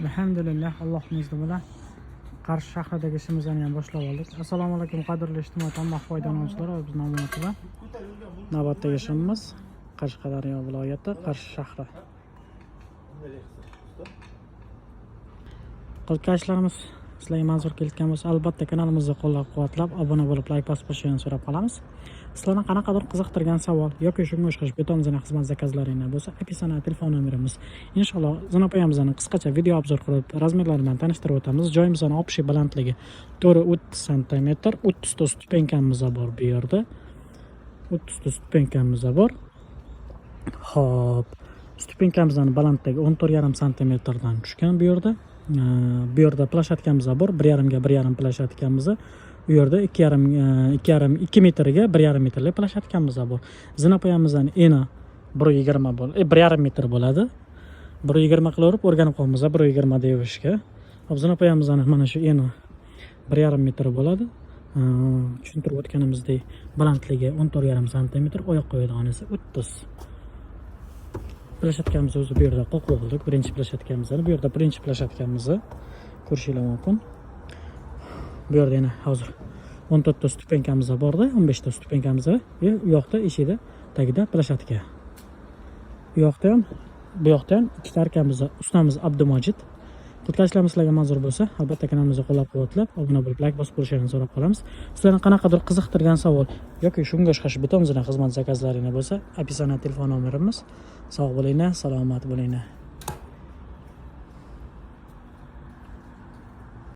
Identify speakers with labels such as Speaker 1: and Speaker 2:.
Speaker 1: Alhamdulillah, Allohning izni bilan Qarshi shahridagi ishimizni ham boshlab oldik. Assalomu alaykum qadrli ijtimoiy tarmoq foydalanuvchilari va biz namunatida navbatdagi ishimiz Qashqadaryo viloyati Qarshi shahri. Qilgan ishlarimiz sizlarga manzur kelgan bo'lsa, albatta kanalimizni qo'llab-quvvatlab, obuna bo'lib, like bosib qo'yishni so'rab qolamiz. Sizlarni qanaqadir qiziqtirgan savol yoki shunga o'xshash betonzina xizmat zakazlaringiz bo'lsa, opisana telefon nomerimiz. Inshaalloh zinapoyamizni qisqacha video obzor qilib, razmerlar bilan tanishtirib o'tamiz. Joyimizning общий balandligi 430 sm, 30 ta stupenkamiz bor bu yerda. 30 ta stupenkamiz bor. Xo'p, stupenkamizning balandligi 14,5 sm dan tushgan bu yerda. Bu yerda plashatkamiz bor, 1,5 ga 1,5 plashatkamiz. Bu yerda 2 metrga 1,5 metrlik plashatkamiz bor. Zinapoyamizdan eni 1,20 bo'ladi, 1,5 metr bo'ladi. 1,20 qilib o'rganib qolamiz, 1,20 deyishga. Hop, zinapoyamizdan mana shu eni 1,5 metr bo'ladi. Tushuntirib o'tganimizdek, balandligi 14,5 sm, oyoq qo'yadigan esa 30. Plashatkamiz o'zi bu yerda qo'yib qo'yildik. Birinchi plashatkamizni, bu yerda birinchi plashatkamizni ko'rishingiz mumkin. Bu yerda yana hozir 14 ta stupenkamiz borda, 15 ta stupenkamiz va u yoqda eshikda tagida plashatka. Bu yoqda ham ikkita arkamiz, ustamiz Abdumajid. Qutqarishlarimiz sizlarga manzur bo'lsa, albatta kanalimizni qo'llab-quvvatlab, obuna bo'lib, like bosib qo'yishingizni so'rab qolamiz. Sizlarni qanaqadir qiziqtirgan savol yoki shunga o'xshash betonzina xizmat zakazlaringiz bo'lsa, opisana telefon nomerimiz. Sog' bo'linglar, salomat bo'linglar.